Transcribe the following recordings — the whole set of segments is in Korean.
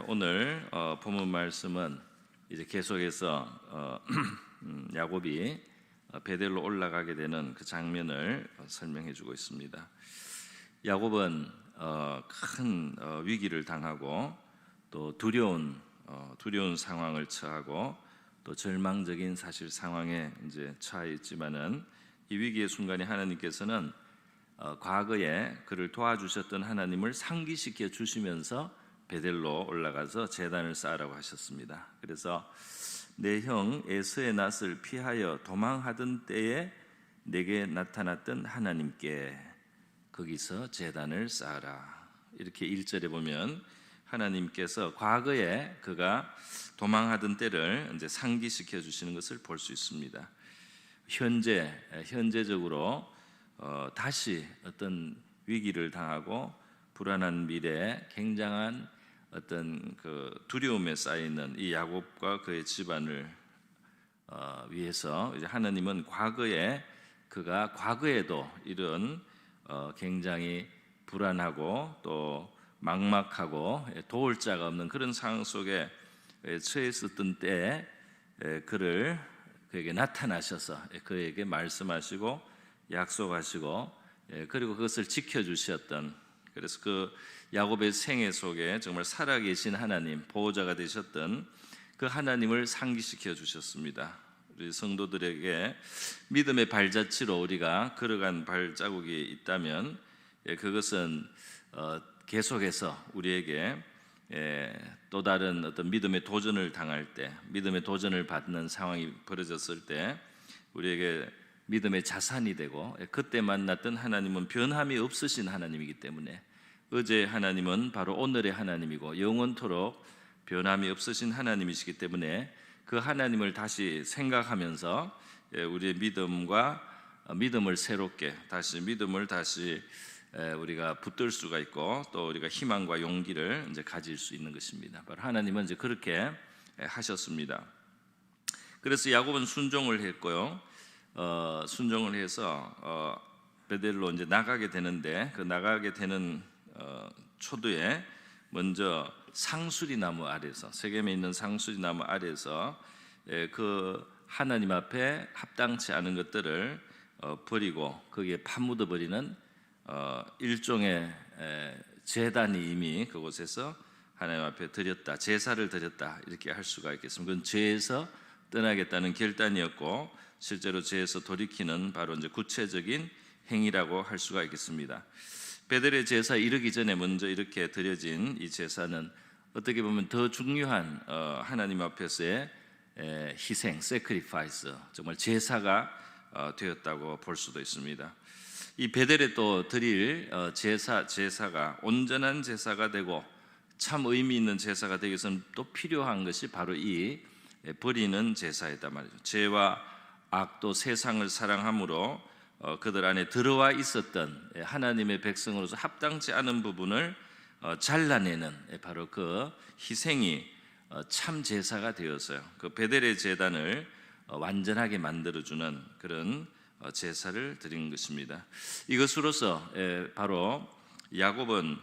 오늘 본문 말씀은 이제 계속해서 야곱이 베델로 올라가게 되는 그 장면을 설명해 주고 있습니다. 야곱은 큰 위기를 당하고 또 두려운 상황을 처하고 또 절망적인 사실 상황에 이제 처해 있지만은 이 위기의 순간에 하나님께서는 과거에 그를 도와주셨던 하나님을 상기시켜 주시면서 베델로 올라가서 제단을 쌓으라고 하셨습니다. 그래서 내 형 에서의 낯을 피하여 도망하던 때에 내게 나타났던 하나님께 거기서 제단을 쌓으라. 이렇게 1절에 보면 하나님께서 과거에 그가 도망하던 때를 이제 상기시켜 주시는 것을 볼 수 있습니다. 현재적으로 다시 어떤 위기를 당하고 불안한 미래에 굉장한 어떤 그 두려움에 쌓이는 이 야곱과 그의 집안을 위해서 이제 하나님은 그가 과거에도 이런 굉장히 불안하고 또 막막하고 도울 자가 없는 그런 상황 속에 처해 있었던 때에 그에게 나타나셔서 그에게 말씀하시고 약속하시고 그리고 그것을 지켜주셨던, 그래서 그 야곱의 생애 속에 정말 살아계신 하나님, 보호자가 되셨던 그 하나님을 상기시켜 주셨습니다. 우리 성도들에게 믿음의 발자취로 우리가 걸어간 발자국이 있다면 그것은 계속해서 우리에게 또 다른 어떤 믿음의 도전을 당할 때, 믿음의 도전을 받는 상황이 벌어졌을 때 우리에게 믿음의 자산이 되고, 그때 만났던 하나님은 변함이 없으신 하나님이기 때문에 어제 하나님은 바로 오늘의 하나님이고 영원토록 변함이 없으신 하나님이시기 때문에 그 하나님을 다시 생각하면서 우리의 믿음을 새롭게 다시 우리가 붙들 수가 있고 또 우리가 희망과 용기를 이제 가질 수 있는 것입니다. 바로 하나님은 이제 그렇게 하셨습니다. 그래서 야곱은 순종을 했고요. 순종을 해서 베델로 이제 나가게 되는데, 그 나가게 되는 초두에 먼저 상수리 나무 아래서, 세겜에 있는 상수리 나무 아래서 그 하나님 앞에 합당치 않은 것들을 버리고 거기에 파묻어 버리는 일종의 제단이 이미 그곳에서 하나님 앞에 드렸다, 제사를 드렸다, 이렇게 할 수가 있겠습니다. 그건 죄에서 떠나겠다는 결단이었고 실제로 죄에서 돌이키는 바로 이제 구체적인 행위라고 할 수가 있겠습니다. 베델의 제사 이르기 전에 먼저 이렇게 드려진 이 제사는 어떻게 보면 더 중요한 하나님 앞에서의 희생, sacrifice, 정말 제사가 되었다고 볼 수도 있습니다. 이 베델에 또 드릴 제사가 온전한 제사가 되고 참 의미 있는 제사가 되기 위해서는 또 필요한 것이 바로 이 버리는 제사이다 말이죠. 죄와 악도 세상을 사랑함으로 그들 안에 들어와 있었던 하나님의 백성으로서 합당치 않은 부분을 잘라내는 바로 그 희생이 참 제사가 되었어요. 그 베델의 제단을 완전하게 만들어주는 그런 제사를 드린 것입니다. 이것으로서 바로 야곱은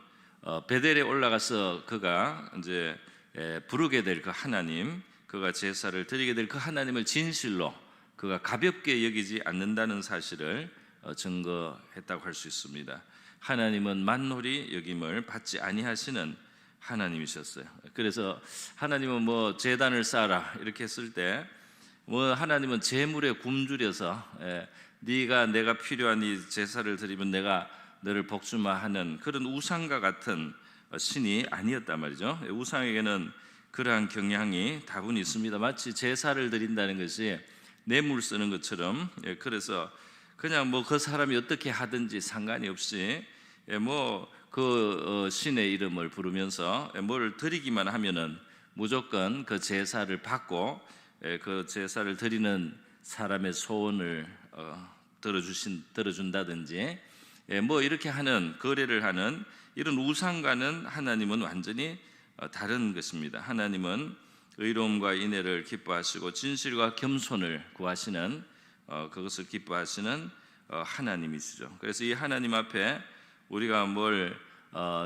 베델에 올라가서 그가 이제 부르게 될 그 하나님, 그가 제사를 드리게 될 그 하나님을 진실로 그가 가볍게 여기지 않는다는 사실을 증거했다고 할 수 있습니다. 하나님은 만홀히 여김을 받지 아니하시는 하나님이셨어요. 그래서 하나님은 뭐 제단을 쌓아라 이렇게 했을 때 하나님은 제물에 굶주려서 네가 내가 필요한 이 제사를 드리면 내가 너를 복주마하는 그런 우상과 같은 신이 아니었단 말이죠. 우상에게는 그러한 경향이 다분히 있습니다. 마치 제사를 드린다는 것이 뇌물 쓰는 것처럼, 그래서 그냥 뭐 그 사람이 어떻게 하든지 상관이 없이 그 신의 이름을 부르면서 뭘 드리기만 하면은 무조건 그 제사를 받고 그 제사를 드리는 사람의 소원을 들어준다든지 이렇게 하는, 거래를 하는 이런 우상과는 하나님은 완전히 다른 것입니다. 하나님은 의로움과 인애를 기뻐하시고 진실과 겸손을 구하시는 그것을 기뻐하시는 하나님이시죠. 그래서 이 하나님 앞에 우리가 뭘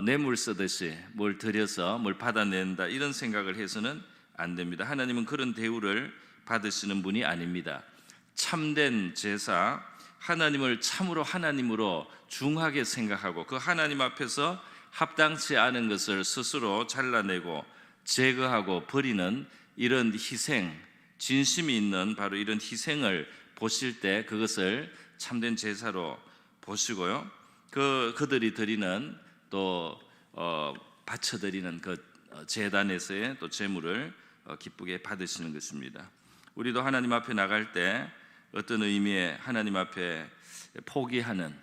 뇌물 쓰듯이 뭘 들여서 뭘 받아낸다 이런 생각을 해서는 안 됩니다. 하나님은 그런 대우를 받으시는 분이 아닙니다. 참된 제사, 하나님을 참으로 하나님으로 중하게 생각하고 그 하나님 앞에서 합당치 않은 것을 스스로 잘라내고 제거하고 버리는 이런 희생, 진심이 있는 바로 이런 희생을 보실 때 그것을 참된 제사로 보시고요. 그들이 드리는 또 바쳐드리는 그 제단에서의 또 제물을 기쁘게 받으시는 것입니다. 우리도 하나님 앞에 나갈 때 어떤 의미의 하나님 앞에 포기하는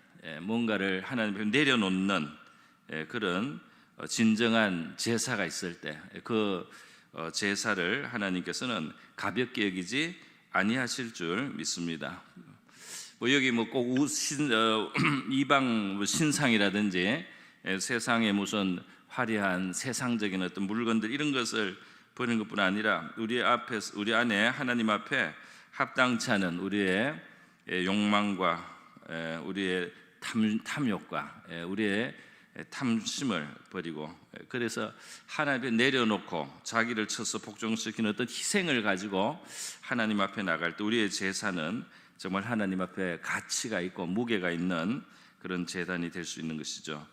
뭔가를 하나님 앞에 내려놓는 그런 진정한 제사가 있을 때 그 제사를 하나님께서는 가볍게 여기지 아니하실 줄 믿습니다. 뭐 여기 뭐 꼭 이방 신상이라든지 세상에 무슨 화려한 세상적인 어떤 물건들 이런 것을 보는 것뿐 아니라 우리 안에 하나님 앞에 합당치 않은 우리의 욕망과 우리의 탐욕과 우리의 탐심을 버리고 그래서 하나님 앞에 내려놓고 자기를 쳐서 복종시키는 어떤 희생을 가지고 하나님 앞에 나갈 때 우리의 제사는 정말 하나님 앞에 가치가 있고 무게가 있는 그런 제단이 될 수 있는 것이죠.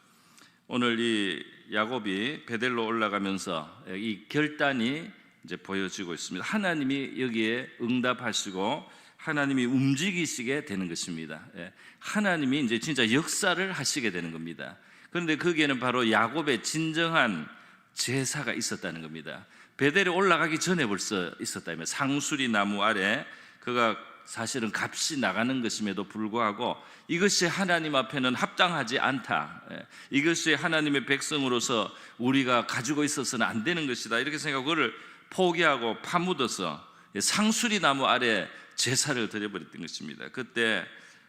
오늘 이 야곱이 베델로 올라가면서 이 결단이 이제 보여지고 있습니다. 하나님이 여기에 응답하시고 하나님이 움직이시게 되는 것입니다. 하나님이 이제 진짜 역사를 하시게 되는 겁니다. 그런데 거기에는 바로 야곱의 진정한 제사가 있었다는 겁니다. 베델에 올라가기 전에 벌써 있었다면 상수리 나무 아래 그가 사실은 값이 나가는 것임에도 불구하고 이것이 하나님 앞에는 합당하지 않다. 이것이 하나님의 백성으로서 우리가 가지고 있어서는 안 되는 것이다. 이렇게 생각하고 그걸 포기하고 파묻어서 상수리 나무 아래 제사를 드려버렸던 것입니다. 그때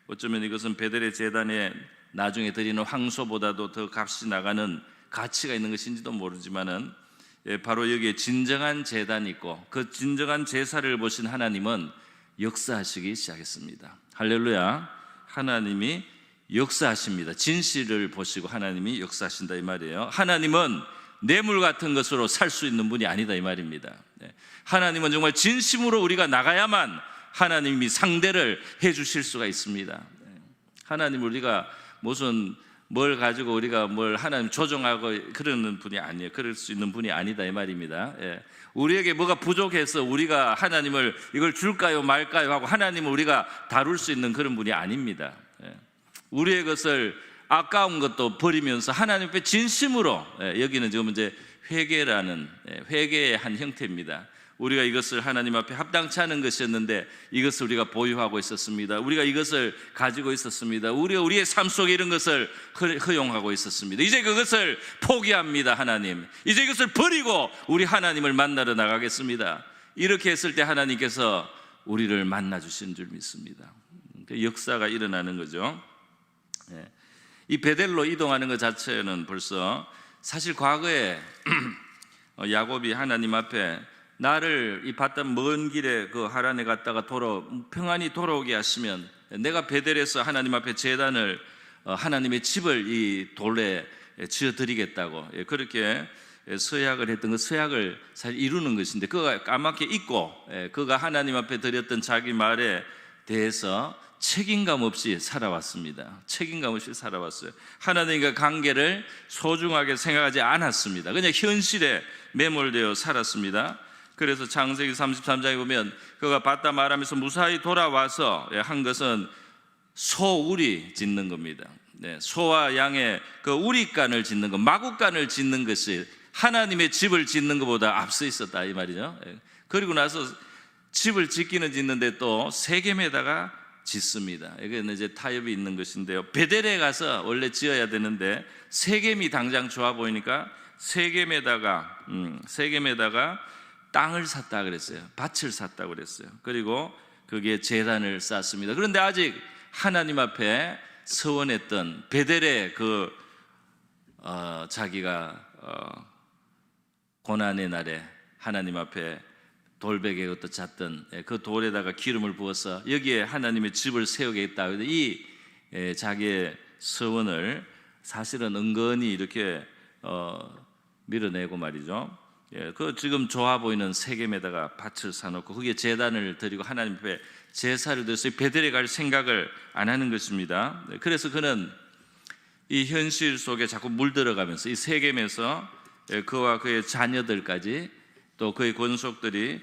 어쩌면 이것은 베델의 제단에 나중에 드리는 황소보다도 더 값이 나가는 가치가 있는 것인지도 모르지만은 바로 여기에 진정한 제단이 있고 그 진정한 제사를 보신 하나님은 역사하시기 시작했습니다. 할렐루야. 하나님이 역사하십니다. 진실을 보시고 하나님이 역사하신다 이 말이에요. 하나님은 뇌물 같은 것으로 살 수 있는 분이 아니다 이 말입니다. 하나님은 정말 진심으로 우리가 나가야만 하나님이 상대를 해 주실 수가 있습니다. 하나님 우리가 무슨 뭘 가지고 우리가 뭘 하나님 조종하고 그러는 분이 아니에요. 그럴 수 있는 분이 아니다 이 말입니다. 우리에게 뭐가 부족해서 우리가 하나님을 이걸 줄까요 말까요 하고 하나님을 우리가 다룰 수 있는 그런 분이 아닙니다. 우리의 것을 아까운 것도 버리면서 하나님 앞에 진심으로 여기는 지금 이제 회개라는 회개의 한 형태입니다. 우리가 이것을 하나님 앞에 합당치 않은 것이었는데 이것을 우리가 보유하고 있었습니다. 우리가 이것을 가지고 있었습니다. 우리의 삶 속에 이런 것을 허용하고 있었습니다. 이제 그것을 포기합니다. 하나님 이제 이것을 버리고 우리 하나님을 만나러 나가겠습니다. 이렇게 했을 때 하나님께서 우리를 만나 주신 줄 믿습니다. 역사가 일어나는 거죠. 이 베델로 이동하는 것 자체는 벌써 사실 과거에 야곱이 하나님 앞에 나를 이 바단 먼 길에 그 하란에 갔다가 평안히 돌아오게 하시면 내가 베델에서 하나님 앞에 제단을 하나님의 집을 이 돌에 지어드리겠다고 그렇게 서약을 했던 그 서약을 사실 이루는 것인데 그가 까맣게 잊고 그가 하나님 앞에 드렸던 자기 말에 대해서 책임감 없이 살아왔습니다. 책임감 없이 살아왔어요. 하나님과 관계를 소중하게 생각하지 않았습니다. 그냥 현실에 매몰되어 살았습니다. 그래서 창세기 33장에 보면 그가 바다 말하면서 무사히 돌아와서 한 것은 소우리 짓는 겁니다. 소와 양의 그 우리간을 짓는 것, 마구간을 짓는 것이 하나님의 집을 짓는 것보다 앞서 있었다 이 말이죠. 그리고 나서 집을 짓기는 짓는데 또 세겜에다가 짓습니다. 이거는 이제 타협이 있는 것인데요. 베델에 가서 원래 지어야 되는데 세겜이 당장 좋아 보이니까 세겜에다가 땅을 샀다 그랬어요. 밭을 샀다 그랬어요. 그리고 거기에 제단을 쌓습니다. 그런데 아직 하나님 앞에 서원했던 베델의 자기가 고난의 날에 하나님 앞에 돌베개 걷듯 잤던 그 돌에다가 기름을 부어서 여기에 하나님의 집을 세우겠다. 이 자기의 서원을 사실은 은근히 이렇게 밀어내고 말이죠. 그 지금 좋아 보이는 세겜에다가 밭을 사놓고 거기에 제단을 드리고 하나님 앞에 제사를 드려서 베델에 갈 생각을 안 하는 것입니다. 그래서 그는 이 현실 속에 자꾸 물들어가면서 이 세겜에서 그와 그의 자녀들까지 또 그의 권속들이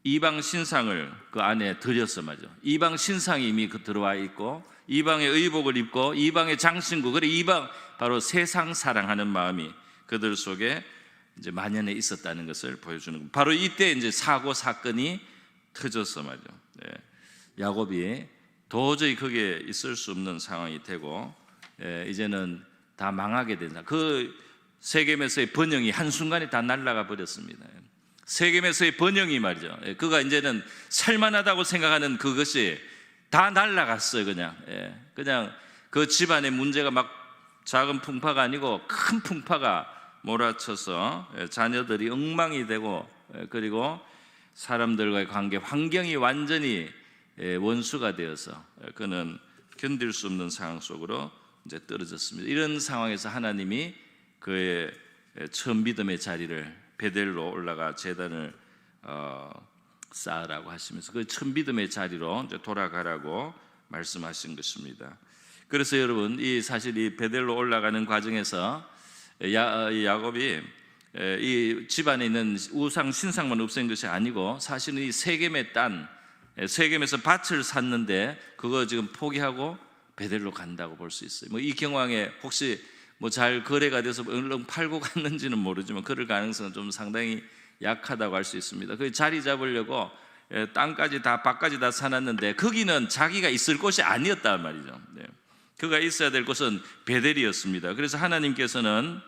이방 신상을 그 안에 들였어 말이죠. 이방 신상이 이미 들어와 있고 이방의 의복을 입고 이방의 장신구, 그래 이방 바로 세상 사랑하는 마음이 그들 속에 이제 만연해 있었다는 것을 보여주는 겁니다. 바로 이때 이제 사고 사건이 터졌어 말이죠. 야곱이 도저히 거기에 있을 수 없는 상황이 되고 이제는 다 망하게 된다. 그 세겜에서의 번영이 한순간에 다 날아가 버렸습니다. 세겜에서의 번영이 말이죠. 그가 이제는 살만하다고 생각하는 그것이 다 날아갔어요. 그냥 그 집안의 문제가 막 작은 풍파가 아니고 큰 풍파가 몰아쳐서 자녀들이 엉망이 되고 그리고 사람들과의 관계 환경이 완전히 원수가 되어서 그는 견딜 수 없는 상황 속으로 이제 떨어졌습니다. 이런 상황에서 하나님이 그의 처음 믿음의 자리를 베델로 올라가 제단을 쌓으라고 하시면서 그 처음 믿음의 자리로 이제 돌아가라고 말씀하신 것입니다. 그래서 여러분 이 사실 이 베델로 올라가는 과정에서 야곱이 이 집안에 있는 우상 신상만 없앤 것이 아니고 사실은 이 세겜의 땅, 세겜에서 밭을 샀는데 그거 지금 포기하고 베델로 간다고 볼 수 있어요. 뭐 이 경황에 혹시 뭐 잘 거래가 돼서 얼른 팔고 갔는지는 모르지만 그럴 가능성은 좀 상당히 약하다고 할 수 있습니다. 그 자리 잡으려고 땅까지 다 밭까지 다 사놨는데 거기는 자기가 있을 곳이 아니었단 말이죠. 그가 있어야 될 곳은 베델이었습니다. 그래서 하나님께서는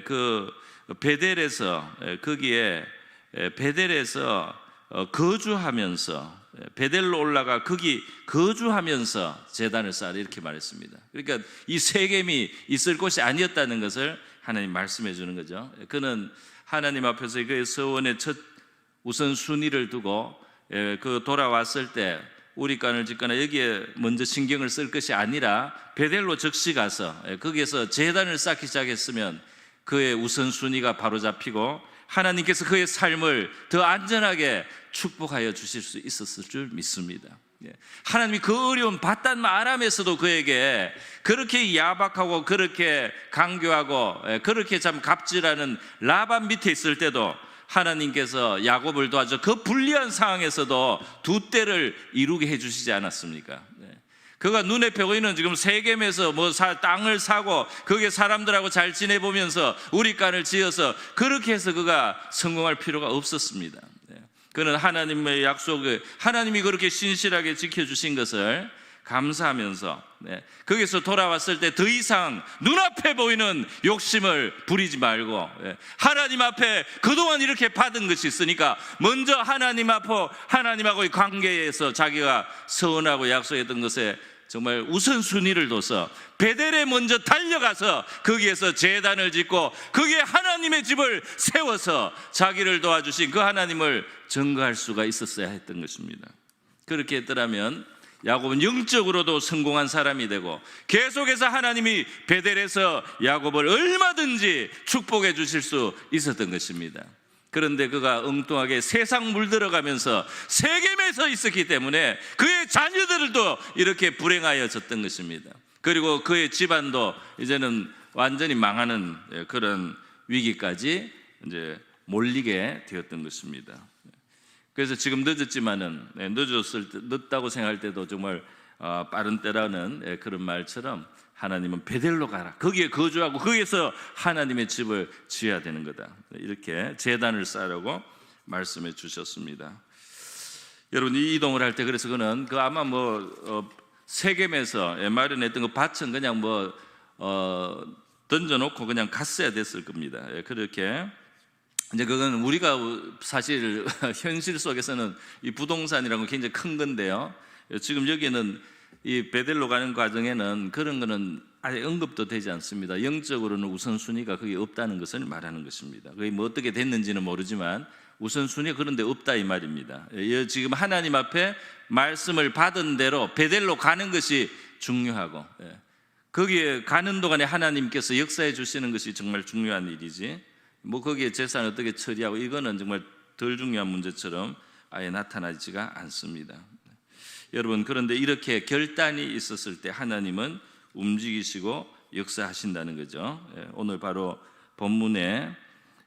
그 베델에서 거기에 베델에서 거주하면서 베델로 올라가 거기 거주하면서 제단을 쌓으라 이렇게 말했습니다. 그러니까 이 세겜이 있을 곳이 아니었다는 것을 하나님 말씀해 주는 거죠. 그는 하나님 앞에서 그의 서원의 첫 우선순위를 두고 그 돌아왔을 때 우리 간을 짓거나 여기에 먼저 신경을 쓸 것이 아니라 베델로 즉시 가서 거기에서 제단을 쌓기 시작했으면 그의 우선순위가 바로 잡히고 하나님께서 그의 삶을 더 안전하게 축복하여 주실 수 있었을 줄 믿습니다. 하나님이 그 어려운 바단 아람에서도 그에게 그렇게 야박하고 그렇게 강교하고 그렇게 참 갑질하는 라반 밑에 있을 때도 하나님께서 야곱을 도와줘 그 불리한 상황에서도 두 때를 이루게 해주시지 않았습니까? 그가 눈에 보이는 지금 세겜에서 뭐 땅을 사고 거기에 사람들하고 잘 지내보면서 우리간을 지어서 그렇게 해서 그가 성공할 필요가 없었습니다. 그는 하나님의 약속을 하나님이 그렇게 신실하게 지켜주신 것을 감사하면서 거기서 돌아왔을 때 더 이상 눈앞에 보이는 욕심을 부리지 말고 하나님 앞에 그동안 이렇게 받은 것이 있으니까 먼저 하나님하고의 관계에서 자기가 서운하고 약속했던 것에 정말 우선순위를 둬서 베델에 먼저 달려가서 거기에서 제단을 짓고 거기에 하나님의 집을 세워서 자기를 도와주신 그 하나님을 증거할 수가 있었어야 했던 것입니다. 그렇게 했더라면 야곱은 영적으로도 성공한 사람이 되고 계속해서 하나님이 베델에서 야곱을 얼마든지 축복해 주실 수 있었던 것입니다. 그런데 그가 엉뚱하게 세상 물들어가면서 세겜에서 있었기 때문에 그의 자녀들도 이렇게 불행하여졌던 것입니다. 그리고 그의 집안도 이제는 완전히 망하는 그런 위기까지 이제 몰리게 되었던 것입니다. 그래서 지금 늦었지만은 늦다고 생각할 때도 정말 빠른 때라는 그런 말처럼 하나님은 베델로 가라. 거기에 거주하고 거기에서 하나님의 집을 지어야 되는 거다. 이렇게 제단을 쌓으라고 말씀해 주셨습니다. 여러분 이 이동을 할 때 그래서 그는 그 아마 세겜에서 마련했던 그 밭은 그냥 던져놓고 그냥 갔어야 됐을 겁니다. 그렇게 이제 그건 우리가 사실 현실 속에서는 이 부동산이라는 건 굉장히 큰 건데요. 지금 여기는 이 베델로 가는 과정에는 그런 거는 아예 언급도 되지 않습니다. 영적으로는 우선순위가 거기 없다는 것을 말하는 것입니다. 그게 뭐 어떻게 됐는지는 모르지만 우선순위가 그런데 없다 이 말입니다. 지금 하나님 앞에 말씀을 받은 대로 베델로 가는 것이 중요하고 거기에 가는 동안에 하나님께서 역사해 주시는 것이 정말 중요한 일이지, 뭐 거기에 재산을 어떻게 처리하고 이거는 정말 덜 중요한 문제처럼 아예 나타나지가 않습니다. 여러분, 그런데 이렇게 결단이 있었을 때 하나님은 움직이시고 역사하신다는 거죠. 오늘 바로 본문에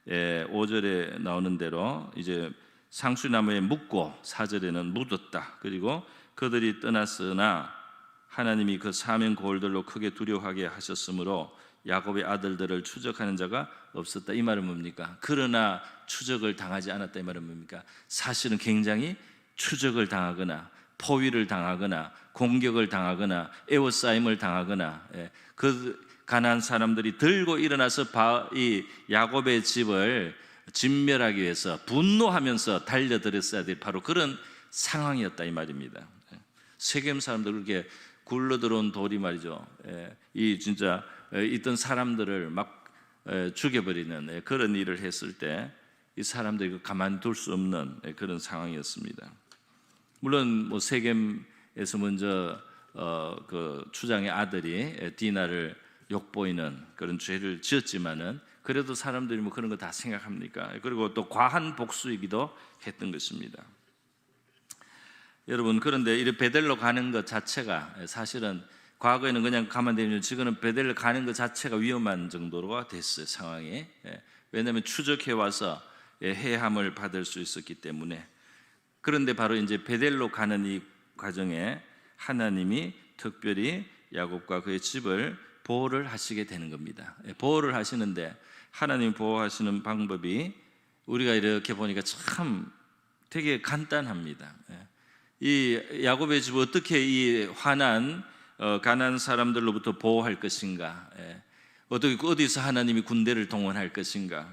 5절에 나오는 대로 이제 상수나무에 묻고 4절에는 묻었다. 그리고 그들이 떠났으나 하나님이 그 사면 고울들로 크게 두려워하게 하셨으므로 야곱의 아들들을 추적하는 자가 없었다. 이 말은 뭡니까? 그러나 추적을 당하지 않았다. 이 말은 뭡니까? 사실은 굉장히 추적을 당하거나 포위를 당하거나 공격을 당하거나 에워싸임을 당하거나, 그 가나안 사람들이 들고 일어나서 이 야곱의 집을 진멸하기 위해서 분노하면서 달려들었어야 될 바로 그런 상황이었다 이 말입니다. 세겜 사람들 그렇게 굴러들어온 돌이 말이죠, 이 진짜 있던 사람들을 막 죽여버리는 그런 일을 했을 때 이 사람들이 가만둘 수 없는 그런 상황이었습니다. 물론 뭐 세겜에서 먼저 그 추장의 아들이 디나를 욕보이는 그런 죄를 지었지만은 그래도 사람들이 뭐 그런 거 다 생각합니까? 그리고 또 과한 복수이기도 했던 것입니다. 여러분, 그런데 이 베델로 가는 것 자체가 사실은 과거에는 그냥 가만 되면 지금은 베델로 가는 것 자체가 위험한 정도로 됐어요, 상황이. 왜냐하면 추적해 와서 해함을 받을 수 있었기 때문에. 그런데 바로 이제 베델로 가는 이 과정에 하나님이 특별히 야곱과 그의 집을 보호를 하시게 되는 겁니다. 보호를 하시는데 하나님 보호하시는 방법이 우리가 이렇게 보니까 참 되게 간단합니다. 이 야곱의 집을 어떻게 이 화난 가나안 사람들로부터 보호할 것인가, 어떻게 어디서 하나님이 군대를 동원할 것인가,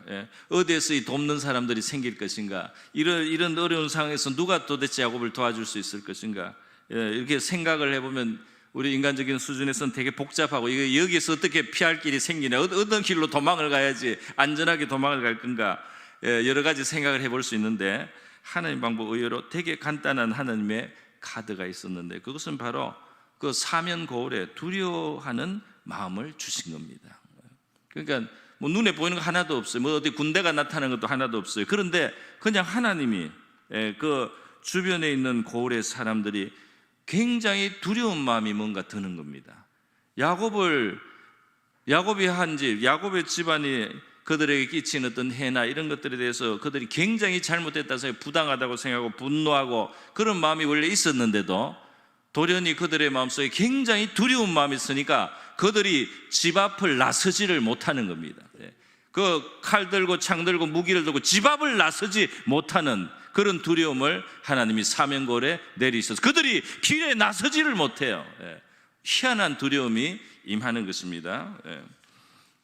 어디에서 이 돕는 사람들이 생길 것인가, 이런 어려운 상황에서 누가 도대체 야곱을 도와줄 수 있을 것인가, 이렇게 생각을 해보면 우리 인간적인 수준에서는 되게 복잡하고, 이거 여기서 어떻게 피할 길이 생기냐, 어떤 길로 도망을 가야지 안전하게 도망을 갈 건가, 여러 가지 생각을 해볼 수 있는데 하나님 방법 의외로 되게 간단한 하나님의 카드가 있었는데 그것은 바로 그 사면 고울에 두려워하는 마음을 주신 겁니다. 그러니까 뭐 눈에 보이는 거 하나도 없어요. 뭐 어디 군대가 나타나는 것도 하나도 없어요. 그런데 그냥 하나님이 그 주변에 있는 고울의 사람들이 굉장히 두려운 마음이 뭔가 드는 겁니다. 야곱이 한 집, 야곱의 집안이 그들에게 끼친 어떤 해나 이런 것들에 대해서 그들이 굉장히 잘못했다고 생각하고 부당하다고 생각하고 분노하고 그런 마음이 원래 있었는데도 돌연히 그들의 마음속에 굉장히 두려운 마음이 있으니까 그들이 집 앞을 나서지를 못하는 겁니다. 그 칼 들고 창 들고 무기를 들고 집 앞을 나서지 못하는 그런 두려움을 하나님이 사면골에 내리셔서 그들이 길에 나서지를 못해요. 희한한 두려움이 임하는 것입니다.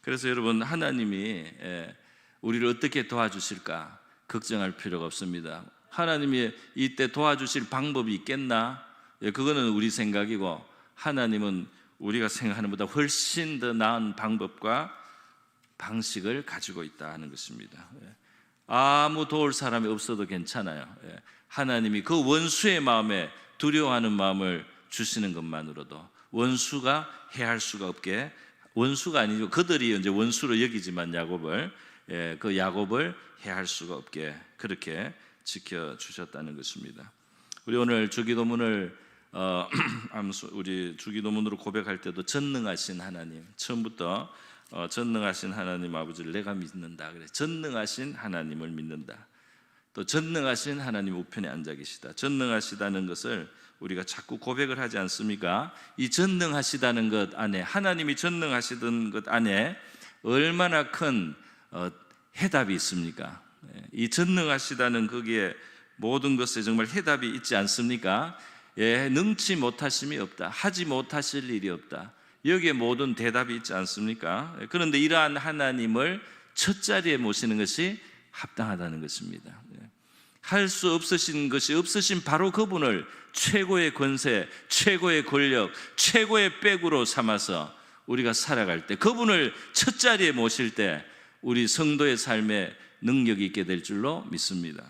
그래서 여러분, 하나님이 우리를 어떻게 도와주실까 걱정할 필요가 없습니다. 하나님이 이때 도와주실 방법이 있겠나? 그거는 우리 생각이고 하나님은 우리가 생각하는 것보다 훨씬 더 나은 방법과 방식을 가지고 있다는 것입니다. 아무 도울 사람이 없어도 괜찮아요. 하나님이 그 원수의 마음에 두려워하는 마음을 주시는 것만으로도 원수가 해할 수가 없게, 원수가 아니고 그들이 이제 원수로 여기지만 야곱을, 그 야곱을 해할 수가 없게 그렇게 지켜주셨다는 것입니다. 우리 오늘 주기도문을 우리 주기도문으로 고백할 때도 전능하신 하나님, 처음부터 전능하신 하나님 아버지를 내가 믿는다 그래. 전능하신 하나님을 믿는다. 또 전능하신 하나님 우편에 앉아 계시다. 전능하시다는 것을 우리가 자꾸 고백을 하지 않습니까? 이 전능하시다는 것 안에, 하나님이 전능하시던 것 안에 얼마나 큰 해답이 있습니까? 이 전능하시다는 거기에 모든 것에 정말 해답이 있지 않습니까? 능치 못하심이 없다, 하지 못하실 일이 없다, 여기에 모든 대답이 있지 않습니까? 그런데 이러한 하나님을 첫 자리에 모시는 것이 합당하다는 것입니다. 할 수 없으신 것이 없으신 바로 그분을 최고의 권세, 최고의 권력, 최고의 백으로 삼아서 우리가 살아갈 때, 그분을 첫 자리에 모실 때 우리 성도의 삶에 능력이 있게 될 줄로 믿습니다.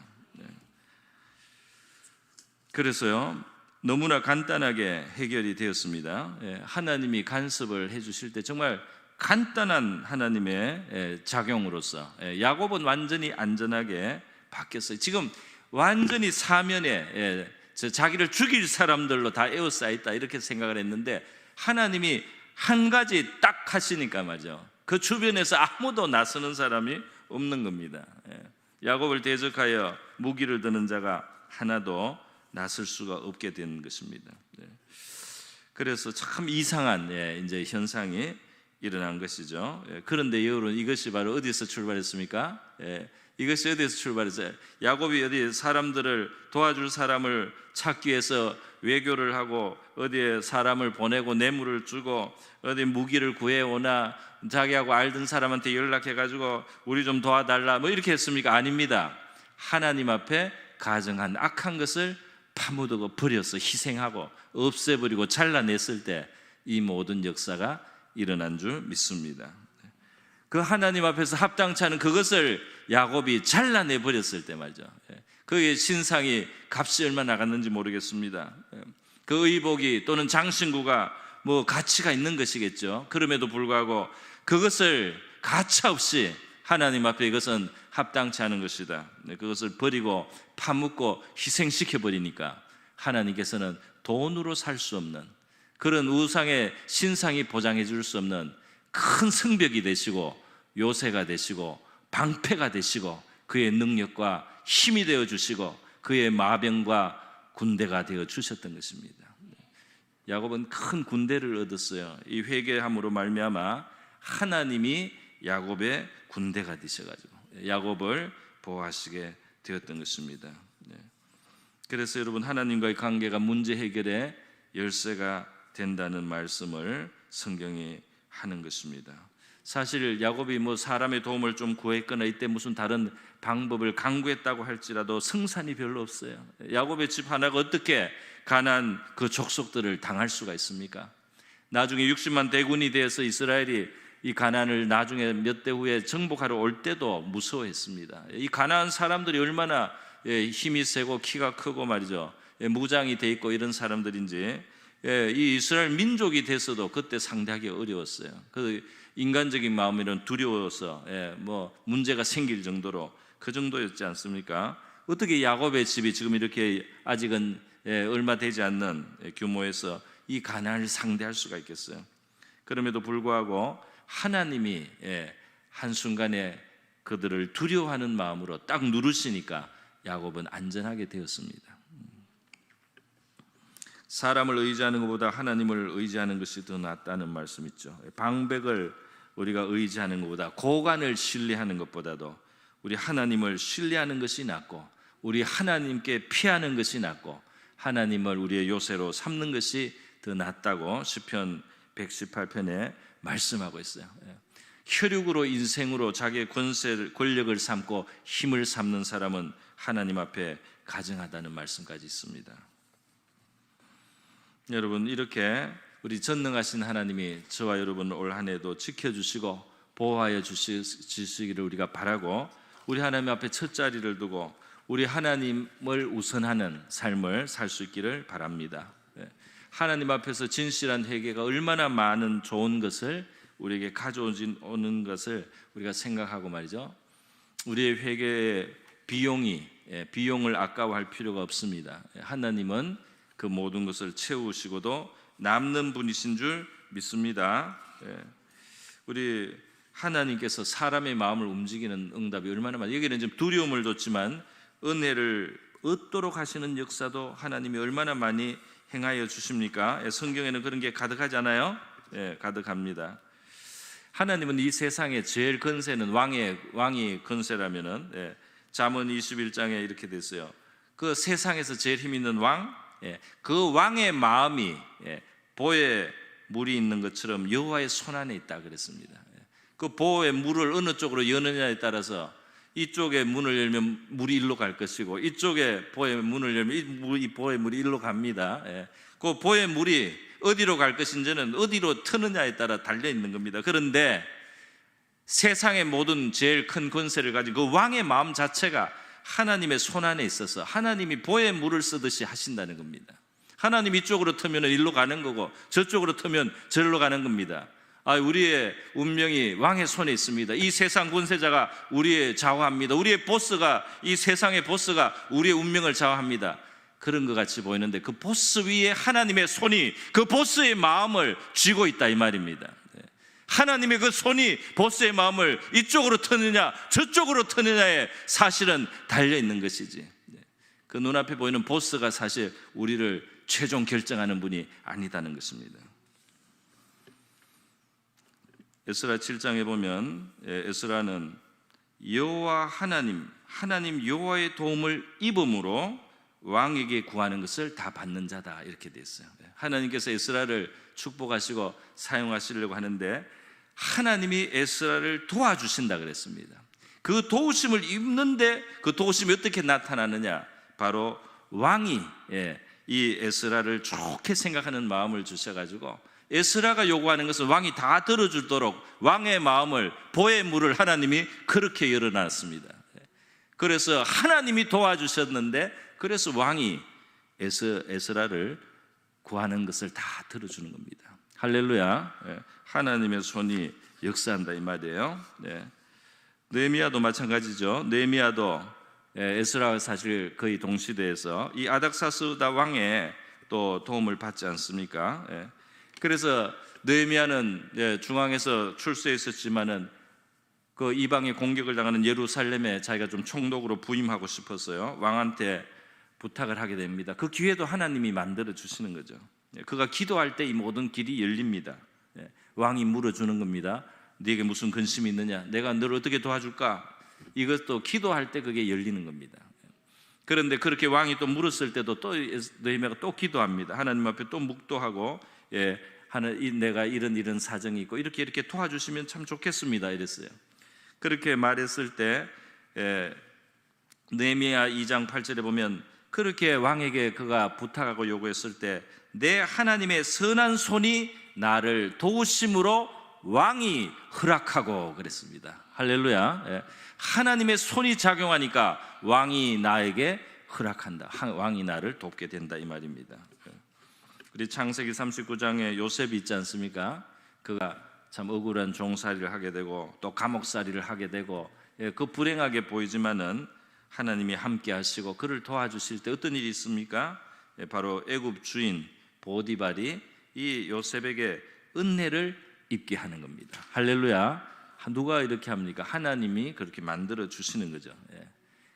그래서요, 너무나 간단하게 해결이 되었습니다. 하나님이 간섭을 해주실 때 정말 간단한 하나님의 작용으로서 야곱은 완전히 안전하게 바뀌었어요. 지금 완전히 사면에 자기를 죽일 사람들로 다 에워싸있다 이렇게 생각을 했는데 하나님이 한 가지 딱 하시니까 말이죠. 그 주변에서 아무도 나서는 사람이 없는 겁니다. 야곱을 대적하여 무기를 드는 자가 하나도 나설 수가 없게 된 것입니다. 그래서 참 이상한 이제 현상이 일어난 것이죠. 그런데 여러분, 이것이 바로 어디서 출발했습니까? 이것이 어디서 출발했어요? 야곱이 어디 사람들을 도와줄 사람을 찾기 위해서 외교를 하고 어디에 사람을 보내고 뇌물을 주고 어디 무기를 구해오나 자기하고 알던 사람한테 연락해가지고 우리 좀 도와달라 뭐 이렇게 했습니까? 아닙니다. 하나님 앞에 가정한 악한 것을 파묻고 버려서 희생하고 없애버리고 잘라냈을 때 이 모든 역사가 일어난 줄 믿습니다. 그 하나님 앞에서 합당치 않은 그것을 야곱이 잘라내 버렸을 때 말이죠. 그의 신상이 값이 얼마 나갔는지 모르겠습니다. 그 의복이 또는 장신구가 뭐 가치가 있는 것이겠죠. 그럼에도 불구하고 그것을 가차없이 하나님 앞에 이것은 합당치 않은 것이다, 그것을 버리고 파묻고 희생시켜 버리니까 하나님께서는 돈으로 살 수 없는 그런 우상의 신상이 보장해 줄 수 없는 큰 성벽이 되시고 요새가 되시고 방패가 되시고 그의 능력과 힘이 되어 주시고 그의 마병과 군대가 되어 주셨던 것입니다. 야곱은 큰 군대를 얻었어요. 이 회개함으로 말미암아 하나님이 야곱의 군대가 되셔가지고 야곱을 보호하시게 되었던 것입니다. 그래서 여러분, 하나님과의 관계가 문제 해결의 열쇠가 된다는 말씀을 성경이 하는 것입니다. 사실 야곱이 뭐 사람의 도움을 좀 구했거나 이때 무슨 다른 방법을 강구했다고 할지라도 성산이 별로 없어요. 야곱의 집 하나가 어떻게 가나안 그 족속들을 당할 수가 있습니까? 나중에 60만 대군이 되어서 이스라엘이 이 가나안을 나중에 몇 대 후에 정복하러 올 때도 무서워했습니다. 이 가나안 사람들이 얼마나 힘이 세고 키가 크고 말이죠, 무장이 돼 있고 이런 사람들인지 이 이스라엘 민족이 돼서도 그때 상대하기 어려웠어요. 그 인간적인 마음에는 두려워서 뭐 문제가 생길 정도로 그 정도였지 않습니까? 어떻게 야곱의 집이 지금 이렇게 아직은 얼마 되지 않는 규모에서 이 가나안을 상대할 수가 있겠어요? 그럼에도 불구하고 하나님이 한순간에 그들을 두려워하는 마음으로 딱 누르시니까 야곱은 안전하게 되었습니다. 사람을 의지하는 것보다 하나님을 의지하는 것이 더 낫다는 말씀 있죠. 방백을 우리가 의지하는 것보다, 고관을 신뢰하는 것보다도 우리 하나님을 신뢰하는 것이 낫고, 우리 하나님께 피하는 것이 낫고, 하나님을 우리의 요새로 삼는 것이 더 낫다고 시편 118편에 말씀하고 있어요. 혈육으로 인생으로 자기의 권력을 삼고 힘을 삼는 사람은 하나님 앞에 가증하다는 말씀까지 있습니다. 여러분, 이렇게 우리 전능하신 하나님이 저와 여러분을 올 한 해도 지켜주시고 보호하여 주시기를 우리가 바라고, 우리 하나님 앞에 첫 자리를 두고 우리 하나님을 우선하는 삶을 살 수 있기를 바랍니다. 하나님 앞에서 진실한 회개가 얼마나 많은 좋은 것을 우리에게 가져오는 것을 우리가 생각하고 말이죠, 우리의 회개의 비용을 아까워할 필요가 없습니다. 하나님은 그 모든 것을 채우시고도 남는 분이신 줄 믿습니다. 우리 하나님께서 사람의 마음을 움직이는 응답이 얼마나 많아요. 여기는 좀 두려움을 줬지만 은혜를 얻도록 하시는 역사도 하나님이 얼마나 많이 행하여 주십니까? 성경에는 그런 게 가득하잖아요. 가득합니다. 하나님은 이 세상에 제일 건세는 왕이 건세라면은 잠언 21장에 이렇게 됐어요. 그 세상에서 제일 힘 있는 왕, 그 왕의 마음이 보에 물이 있는 것처럼 여호와의 손안에 있다 그랬습니다. 그 보의 물을 어느 쪽으로 여느냐에 따라서 이쪽에 문을 열면 물이 일로 갈 것이고, 이쪽에 보의 문을 열면 이 보의 물이 일로 갑니다. 그 보의 물이 어디로 갈 것인지는 어디로 트느냐에 따라 달려 있는 겁니다. 그런데 세상의 모든 제일 큰 권세를 가진 그 왕의 마음 자체가 하나님의 손안에 있어서 하나님이 보의 물을 쓰듯이 하신다는 겁니다. 하나님 이쪽으로 트면 일로 가는 거고 저쪽으로 트면 저리로 가는 겁니다. 우리의 운명이 왕의 손에 있습니다. 이 세상 권세자가 우리의 좌우합니다. 우리의 보스가, 이 세상의 보스가 우리의 운명을 좌우합니다. 그런 것 같이 보이는데 그 보스 위에 하나님의 손이 그 보스의 마음을 쥐고 있다 이 말입니다. 하나님의 그 손이 보스의 마음을 이쪽으로 트느냐 저쪽으로 트느냐에 사실은 달려있는 것이지, 그 눈앞에 보이는 보스가 사실 우리를 최종 결정하는 분이 아니다는 것입니다. 에스라 7장에 보면 에스라는 여호와 하나님 여호와의 도움을 입음으로 왕에게 구하는 것을 다 받는 자다 이렇게 되어 있어요. 하나님께서 에스라를 축복하시고 사용하시려고 하는데 하나님이 에스라를 도와주신다 그랬습니다. 그 도우심을 입는데 그 도우심이 어떻게 나타나느냐, 바로 왕이 이 에스라를 좋게 생각하는 마음을 주셔가지고 에스라가 요구하는 것을 왕이 다 들어주도록 왕의 마음을, 보의 물을 하나님이 그렇게 열어놨습니다. 그래서 하나님이 도와주셨는데 그래서 왕이 에스라를 구하는 것을 다 들어주는 겁니다. 할렐루야. 하나님의 손이 역사한다 이 말이에요. 느헤미야도 마찬가지죠. 느헤미야도 에스라와 사실 거의 동시대에서 이 아닥사스다 왕의 또 도움을 받지 않습니까? 그래서 느헤미야는 중앙에서 출세해 있었지만은 그 이방의 공격을 당하는 예루살렘에 자기가 좀 총독으로 부임하고 싶었어요. 왕한테 부탁을 하게 됩니다. 그 기회도 하나님이 만들어 주시는 거죠. 그가 기도할 때 이 모든 길이 열립니다. 왕이 물어주는 겁니다. 네게 무슨 근심이 있느냐? 내가 너를 어떻게 도와줄까? 이것도 기도할 때 그게 열리는 겁니다. 그런데 그렇게 왕이 또 물었을 때도 또 느헤미야가 또 기도합니다. 하나님 앞에 또 묵도하고 내가 이런 사정이 있고 이렇게 도와주시면 참 좋겠습니다 이랬어요. 그렇게 말했을 때 느헤미야 2장 8절에 보면 그렇게 왕에게 그가 부탁하고 요구했을 때 내 하나님의 선한 손이 나를 도우심으로 왕이 허락하고 그랬습니다. 할렐루야. 하나님의 손이 작용하니까 왕이 나에게 허락한다. 왕이 나를 돕게 된다 이 말입니다. 우리 창세기 39장에 요셉이 있지 않습니까? 그가 참 억울한 종살이를 하게 되고 또 감옥살이를 하게 되고 그 불행하게 보이지만은 하나님이 함께 하시고 그를 도와주실 때 어떤 일이 있습니까? 바로 애굽 주인 보디발이 이 요셉에게 은혜를 입게 하는 겁니다. 할렐루야. 누가 이렇게 합니까? 하나님이 그렇게 만들어 주시는 거죠.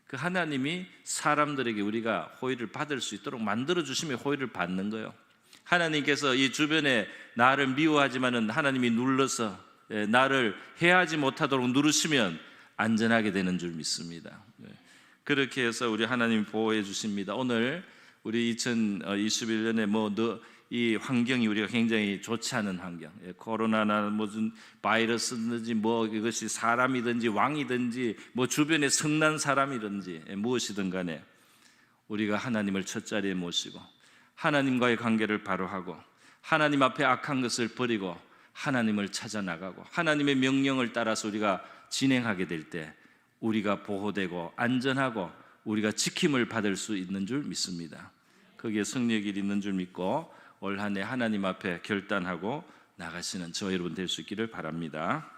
그 하나님이 사람들에게 우리가 호의를 받을 수 있도록 만들어 주시면 호의를 받는 거예요. 하나님께서 이 주변에 나를 미워하지만은 하나님이 눌러서 나를 해하지 못하도록 누르시면 안전하게 되는 줄 믿습니다. 그렇게 해서 우리 하나님 보호해 주십니다. 오늘 우리 2021년에 이 환경이 우리가 굉장히 좋지 않은 환경, 코로나나 무슨 바이러스든지 이것이 사람이든지 왕이든지 주변에 성난 사람이든지 무엇이든 간에 우리가 하나님을 첫 자리에 모시고 하나님과의 관계를 바로 하고 하나님 앞에 악한 것을 버리고 하나님을 찾아 나가고 하나님의 명령을 따라서 우리가 진행하게 될 때 우리가 보호되고 안전하고 우리가 지킴을 받을 수 있는 줄 믿습니다. 거기에 승리의 길이 있는 줄 믿고 올 한 해 하나님 앞에 결단하고 나가시는 저 여러분 될 수 있기를 바랍니다.